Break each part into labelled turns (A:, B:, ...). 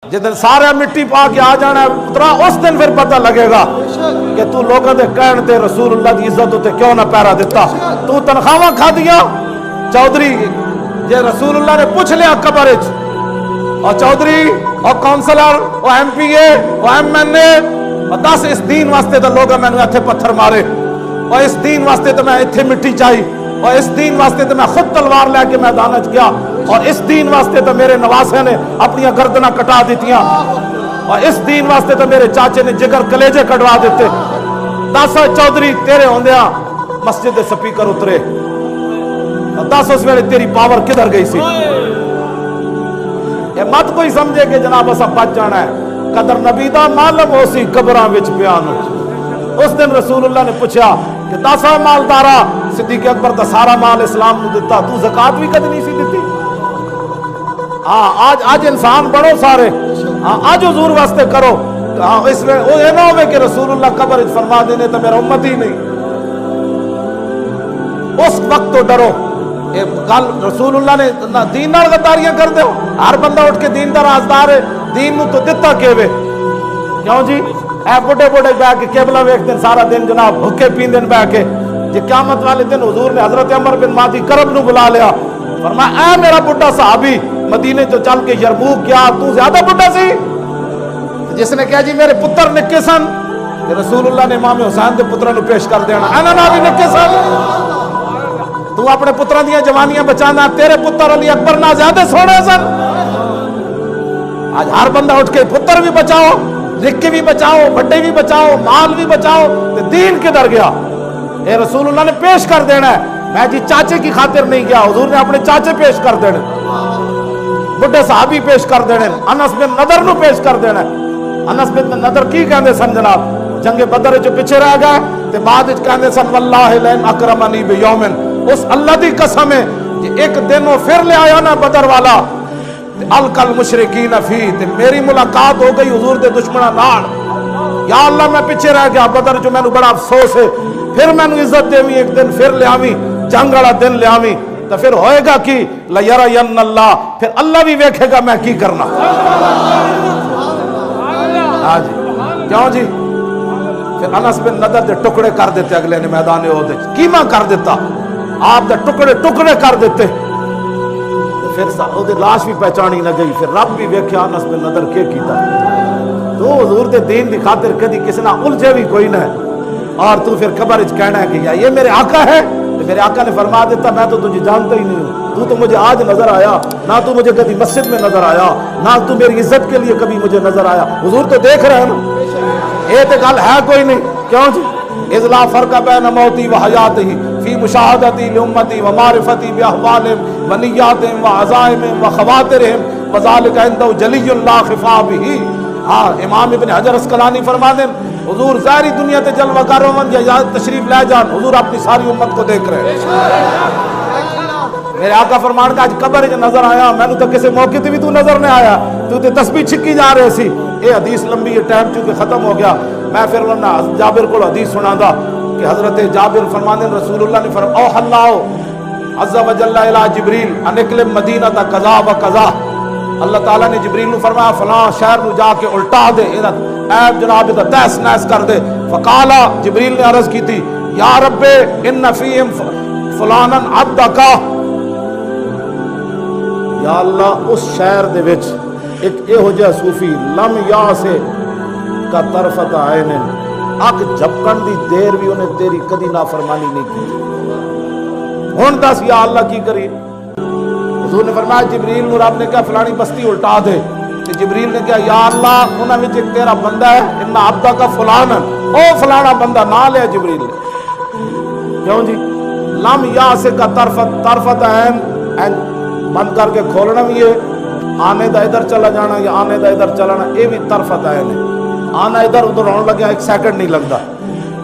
A: जिस सारे मिट्टी पा के आ जाना पुत्रा उस दिन फिर पता लगेगा कि तू लोगों के कहने ते रसूलुल्लाह की इज्जत उते क्यों ना पैरा दिता। तू तनख्वाह खा दिया चौधरी जे रसूलुल्लाह ने पूछ लिया कब्र और चौधरी और काउंसलर और MPA और MNA और 10 इस दीन वास्ते तो लोग मैंने इत्थे पत्थर मारे और इस दीन वास्ते तो मैं इत्थे मिट्टी चाहिए और इस दीन वास्ते तो मैं खुद तलवार लैके मैदान च गया और इस दीन वास्ते तो मेरे नवासे ने अपनी गर्दना कटा दी और इस दीन वास्ते तो मेरे चाचे ने जिगर कलेजे कटवा देते। 10 चौधरी तेरे होंदिया मस्जिद के स्पीकर उतरे 10 उस वेले तेरी पावर किधर गई सी। ये मत कोई समझे कि जनाब असा बच जाना है। कदर नबी दा मालम हो सी कबरां विच बयान। उस दिन रसूलुल्लाह ने पूछा कि 10 मालदारा सिद्दीक अकबर का सारा माल इस्लाम को दिता तू ज़कात भी कद नहीं सी दिती। हाँ आज इंसान बनो सारे हाँ आज हुजूर वास्ते करो। हाँ इसमें वो ये ना हो कि रसूलुल्लाह कब्र फरमा देने तो मेरा उम्मत ही नहीं। उस वक्त तो डरो कल रसूलुल्लाह ने दीन नाल गद्दारियां कर दो। हर बंदा उठ के दीन दा राजदार है दीन नू तो दिता केवे क्यों जी ए बुढ़े बुढ़े बह के केबला वेखते सारा दिन जनाब भुखे पींदे बह के। जे क़यामत वाले दिन हुजूर ने हजरत अमर बिन मादी करब नू बुला लिया फरमाया ऐ मेरा बुढ़ा सहाबी मदीने तो चल के यरमूक गया तू ज्यादा बुढ़ा सी। जिसने कहा जी मेरे पुत्र निक्के सन रसूलुल्लाह ने इमाम हुसैन के पुत्रों को पेश कर देना इन्हां ना भी निक्के सन। तू अपने पुत्रों दी जवानियां बचाना तेरे पुत्र अली अकबर ना ज्यादा सोने सन। आज हर बंदा उठ के पुत्र भी बचाओ निक्के भी बचाओ बड़े भी बचाओ माल भी बचाओ तो दीन किधर गया। ये रसूलुल्लाह ने पेश कर देना है। मैं जी चाचे की खातिर नहीं गया हुजूर ने अपने चाचे पेश कर देने बुढ़े साहबी पेश कर देने अनस बिन नदर नु पेश कर देना। अनस बिन नदर की कहते सन जनाब जंगे बदर जो पिछे रह गए ते बाद विच कहते सन वल्लाहि लैन अकरमनी बियौमिन उस अल्लाह दी कसम है कि एक दिन वो फिर ले आया ना बदर वाला अलकल मुशरिकीन फी ते मेरी मुलाकात हो गई हुजूर दे दुश्मना नाल। या अल्लाह मैं पिछे रह गया बदर जो मैनू बड़ा अफसोस है फिर मैनू इज्जत देवी एक दिन फिर ले आवी जंग वाला दिन ले आवी तो फिर होएगा कि लयरयन अल्लाह फिर अल्लाह भी वेखेगा मैं की करना। हाँ जी क्यों जी फिर अनस बिन नदर दे टुकड़े कर देते अगले ने मैदान ओहद कीमा कर दिता आप दे टुकड़े टुकड़े कर देते फिर ओहदी लाश भी पहचानी न गई। फिर रब भी वेख्या अनस बिन नदर के कीता तो हुजूर दे दीन दी खातिर कदी किसी ना उलझे भी कोई ना और तू फिर खबर कहना है कि या ये मेरे आका है। तो मेरे आका ने फरमा देता मैं तो तुझे जानता ही नहीं हूँ तू तो मुझे आज नजर आया ना तू मुझे कभी मस्जिद में नजर आया ना तू मेरी इज्जत के लिए कभी मुझे नजर आया। हुजूर तो देख रहे हैं ना ये तो गल है कोई नहीं क्यों जी इज़ला फर्क बैन मौती व हयाती फी मुशाहदती लिउम्मती व मारिफती बिअहवालिहिम व निय्यातिहिम व अज़ाइमिहिम व खवातिरिहिम व ज़ालिका इंदहु जलियुन ला खिफा बिही। हाँ इमाम इब्न हजर अस्कलानी फरमा दें हुजूर सारी दुनिया ते जलवा कारों या तशरीफ ले जान हुजूर अपनी सारी उम्मत को देख रहे हैं। मेरे आका फरमान का आज कब्र च नजर आया मैंने तो किसी मौके ते भी तू नजर नहीं आया तू तो तस्बीह छिक्की जा रहे सी। ये हदीस लंबी है टाइम चूंकि खत्म हो गया मैं फिर जाबिर को हदीस सुनादा कि हजरत जाबिर फरमाते रसूलुल्लाह ने फरमाया ओ अल्लाह अज़्ज़ा व जल्ला इला जिब्रील अनिकल मदीना ता कज़ा व कज़ा अल्लाह ताला ने जिब्रील नु फरमाया फलां शहर नु जाके उल्टा दे इदा ऐब जनाब इदा तहस नहस कर दे। फकाला जिब्रील ने अर्ज की थी या रब्बे इन्न फीहिम फलानन अब्दका या अल्लाह उस शहर दे विच एक इहो जिहा सूफी लम या से का तरफत आयन अख झपकन दी देर भी उन्हें तेरी कदी नाफरमानी नहीं की। हुण दस या अल्लाह की करी हुजूर ने फरमाया जिब्रील नूर रब ने कहा फलानी बस्ती उल्टा दे तो जिब्रील ने कहा या अल्लाह उन्हां विच एक तेरा बंदा है इन्ना अब्दा का फलान ओ फलाना बंदा ना लिया जिब्रील ने क्यों जी लम या से का तरफत ऐन बंद करके खोलना भी है आने दा इधर चला जाना या आने दा इधर चलाना ये भी तरफत ऐन है। आना इधर उधर होने लगे एक सेकंड नहीं लगता।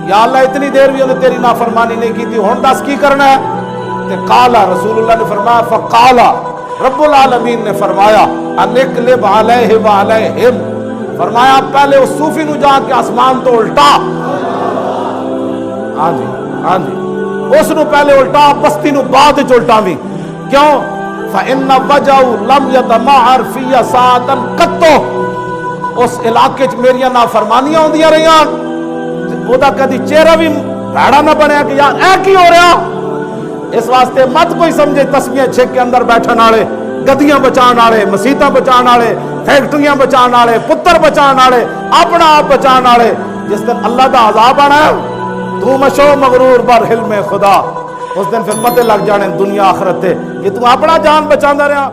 A: या अल्लाह इतनी देर भी उन्हें तेरी नाफरमानी नहीं की थी हुण दस की करना है ते काला रसूलुल्लाह ने फरमाया फकाला रब्बुल आलमीन ने फरमाया अनिकलिब अलैहि व अलैहिम फरमाया पहले उस सूफी नु जाके आसमान तो उल्टा। हाँ जी उस नु पहले उल्टा बस्ती नु बाद च उल्टावी क्यों फ़इन्न वजहु लम यतमअर फ़ी साअतन कत्तो اس علاقے میری نافرمانیاں ہوندیاں رہیاں وہ کدی چہرہ بھی بھڑا نہ بنیا کہ یار اے کی ہو رہا. اس واسطے مت کوئی سمجھے تسبیحاں چھک کے اندر بیٹھن والے گدیاں بچان والے مسیتاں بچان والے فیکٹریاں بچان والے پتر بچان والے اپنا آپ بچان والے جس دن اللہ دا عذاب آنا ہے تو مشو مغرور بر حلم خدا اس دن پھر پتہ لگ جانے دنیا آخرت تے کہ تو اپنا جان بچاندا رہا.